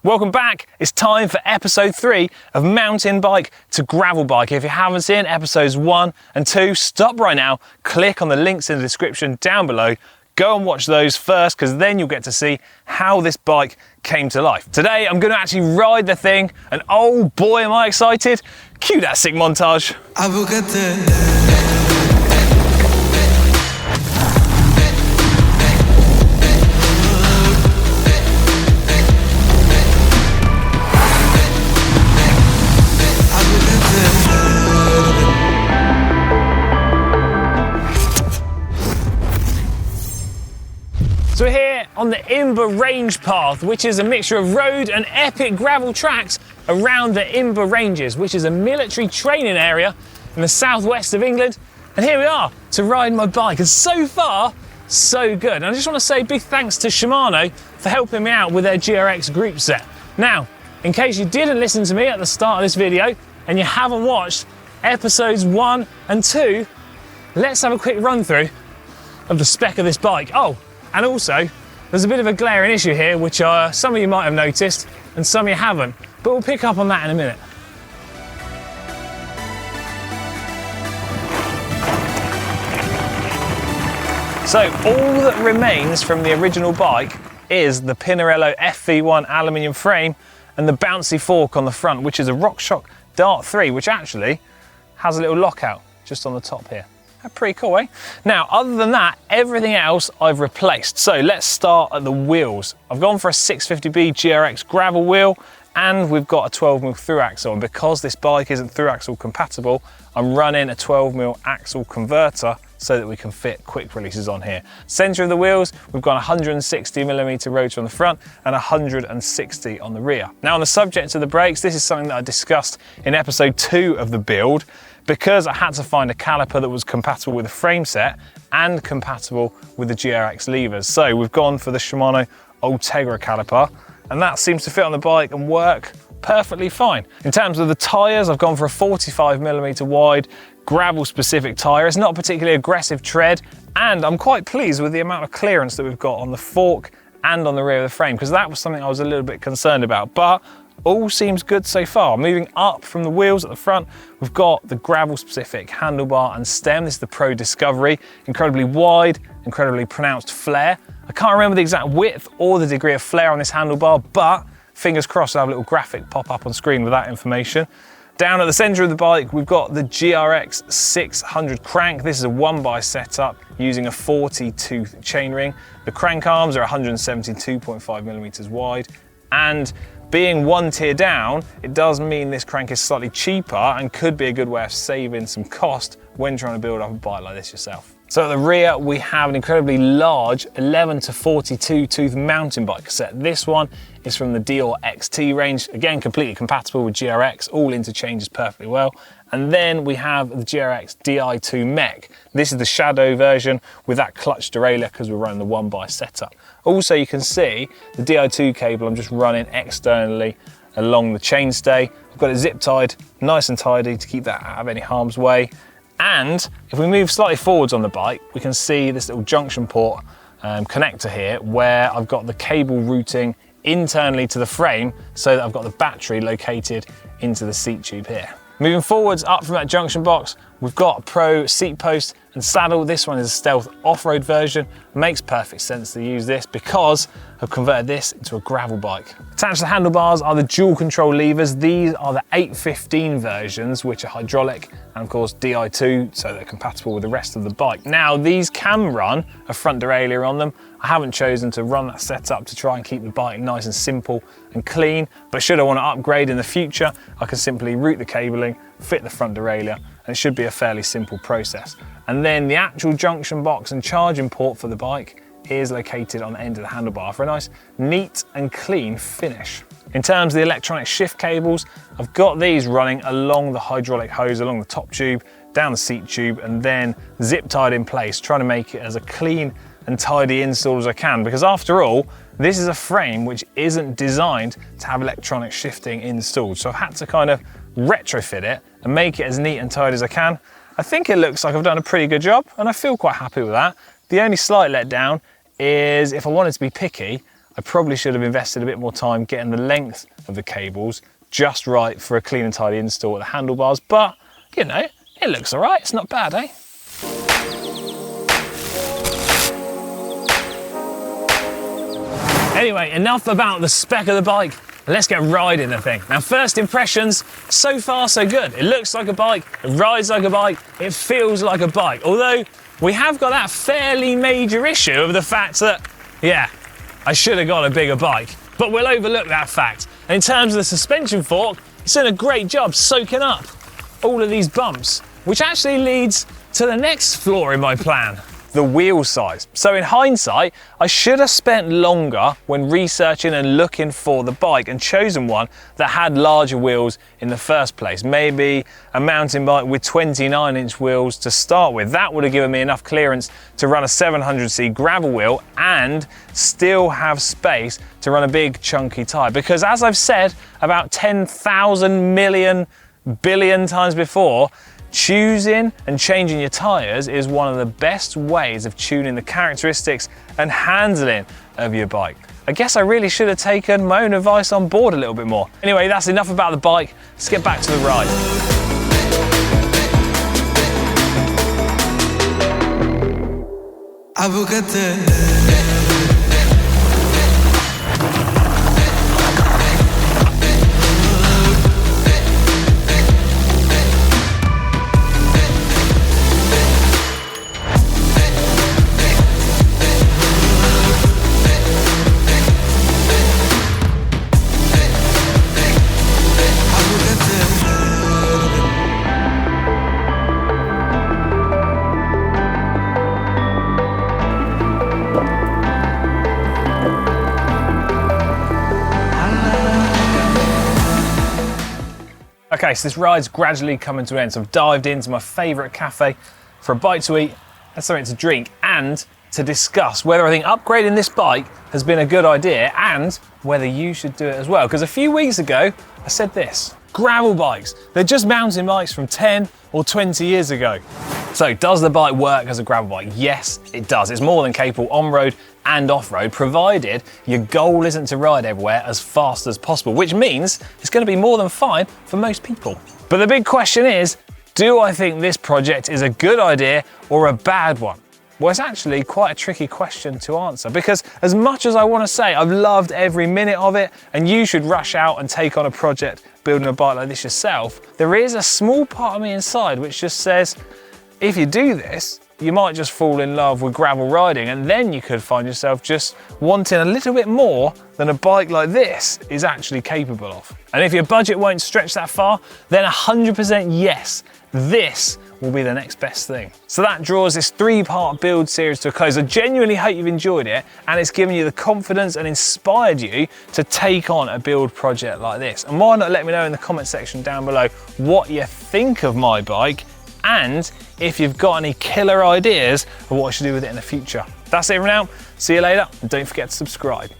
Welcome back. It's time for episode 3 of mountain bike to gravel bike. If you haven't seen episodes 1 and 2, stop right now, click on the links in the description down below. Go and watch those first, because then you'll get to see how this bike came to life. Today, I'm going to actually ride the thing, and oh boy, am I excited. Cue that sick montage. So we're here on the Imber Range Path, which is a mixture of road and epic gravel tracks around the Imber Ranges, which is a military training area in the southwest of England. And here we are to ride my bike, and so far, so good. And I just want to say big thanks to Shimano for helping me out with their GRX group set. Now, in case you didn't listen to me at the start of this video and you haven't watched episodes 1 and 2, let's have a quick run through of the spec of this bike. Oh, and also, there's a bit of a glaring issue here, which some of you might have noticed and some of you haven't, but we'll pick up on that in a minute. So all that remains from the original bike is the Pinarello FV1 aluminium frame and the bouncy fork on the front, which is a RockShox Dart 3, which actually has a little lockout just on the top here. Pretty cool, eh? Now, other than that, everything else I've replaced. So let's start at the wheels. I've gone for a 650B GRX gravel wheel, and we've got a 12mm through axle. And because this bike isn't through axle compatible, I'm running a 12mm axle converter so that we can fit quick releases on here. Center of the wheels, we've got 160mm rotor on the front and 160 on the rear. Now, on the subject of the brakes, this is something that I discussed in episode 2 of the build, because I had to find a caliper that was compatible with the frame set and compatible with the GRX levers. So we've gone for the Shimano Ultegra caliper, and that seems to fit on the bike and work perfectly fine. In terms of the tyres, I've gone for a 45mm wide gravel specific tyre. It's not a particularly aggressive tread, and I'm quite pleased with the amount of clearance that we've got on the fork and on the rear of the frame, because that was something I was a little bit concerned about, but all seems good so far. Moving up from the wheels at the front, we've got the gravel specific handlebar and stem. This is the Pro Discovery, incredibly wide, incredibly pronounced flare. I can't remember the exact width or the degree of flare on this handlebar, but fingers crossed I'll have a little graphic pop up on screen with that information. Down at the center of the bike, we've got the GRX 600 crank. This is a 1x setup using a 40 tooth chainring. The crank arms are 172.5mm wide, and being one tier down, it does mean this crank is slightly cheaper and could be a good way of saving some cost when trying to build up a bike like this yourself. So at the rear, we have an incredibly large 11 to 42 tooth mountain bike cassette. This one is from the Dior XT range, again completely compatible with GRX, all interchanges perfectly well. And then we have the GRX Di2 mech. This is the shadow version with that clutch derailleur, because we're running the 1x setup. Also, you can see the Di2 cable I'm just running externally along the chainstay. I've got it zip tied nice and tidy to keep that out of any harm's way. And if we move slightly forwards on the bike, we can see this little junction port connector here, where I've got the cable routing internally to the frame so that I've got the battery located into the seat tube here. Moving forwards up from that junction box, we've got a Pro seat post and saddle. This one is a stealth off-road version. Makes perfect sense to use this because I've converted this into a gravel bike. Attached to the handlebars are the dual control levers. These are the 815 versions, which are hydraulic, and of course Di2, so they're compatible with the rest of the bike. Now, these can run a front derailleur on them. I haven't chosen to run that setup to try and keep the bike nice and simple and clean, but should I want to upgrade in the future, I can simply route the cabling, fit the front derailleur, and it should be a fairly simple process. And then the actual junction box and charging port for the bike is located on the end of the handlebar for a nice, neat and clean finish. In terms of the electronic shift cables, I've got these running along the hydraulic hose, along the top tube, down the seat tube, and then zip tied in place, trying to make it as a clean and tidy install as I can, because after all, this is a frame which isn't designed to have electronic shifting installed. So I've had to kind of retrofit it and make it as neat and tidy as I can. I think it looks like I've done a pretty good job, and I feel quite happy with that. The only slight letdown is, if I wanted to be picky, I probably should have invested a bit more time getting the length of the cables just right for a clean and tidy install at the handlebars, but you know, it looks all right, it's not bad, eh? Anyway, enough about the spec of the bike. Let's get riding the thing. Now, first impressions, so far so good. It looks like a bike, it rides like a bike, it feels like a bike. Although, we have got that fairly major issue of the fact that, yeah, I should have got a bigger bike. But we'll overlook that fact. And in terms of the suspension fork, it's done a great job soaking up all of these bumps, which actually leads to the next flaw in my plan. The wheel size. So in hindsight, I should have spent longer when researching and looking for the bike and chosen one that had larger wheels in the first place. Maybe a mountain bike with 29-inch wheels to start with. That would have given me enough clearance to run a 700C gravel wheel and still have space to run a big chunky tyre. Because as I've said about 10,000 million billion times before, choosing and changing your tyres is one of the best ways of tuning the characteristics and handling of your bike. I guess I really should have taken my own advice on board a little bit more. Anyway, that's enough about the bike. Let's get back to the ride. Okay, so this ride's gradually coming to an end. So I've dived into my favourite cafe for a bite to eat and something to drink, and to discuss whether I think upgrading this bike has been a good idea and whether you should do it as well. Because a few weeks ago, I said this: gravel bikes, they're just mountain bikes from 10 or 20 years ago. So does the bike work as a gravel bike? Yes, it does. It's more than capable on-road and off-road, provided your goal isn't to ride everywhere as fast as possible, which means it's going to be more than fine for most people. But the big question is, do I think this project is a good idea or a bad one? Well, it's actually quite a tricky question to answer, because as much as I want to say I've loved every minute of it and you should rush out and take on a project building a bike like this yourself, there is a small part of me inside which just says, if you do this, you might just fall in love with gravel riding, and then you could find yourself just wanting a little bit more than a bike like this is actually capable of. And if your budget won't stretch that far, then 100% yes, this will be the next best thing. So that draws this 3-part build series to a close. I genuinely hope you've enjoyed it and it's given you the confidence and inspired you to take on a build project like this. And why not let me know in the comment section down below what you think of my bike, and if you've got any killer ideas of what I should do with it in the future. That's it for now. See you later, and don't forget to subscribe.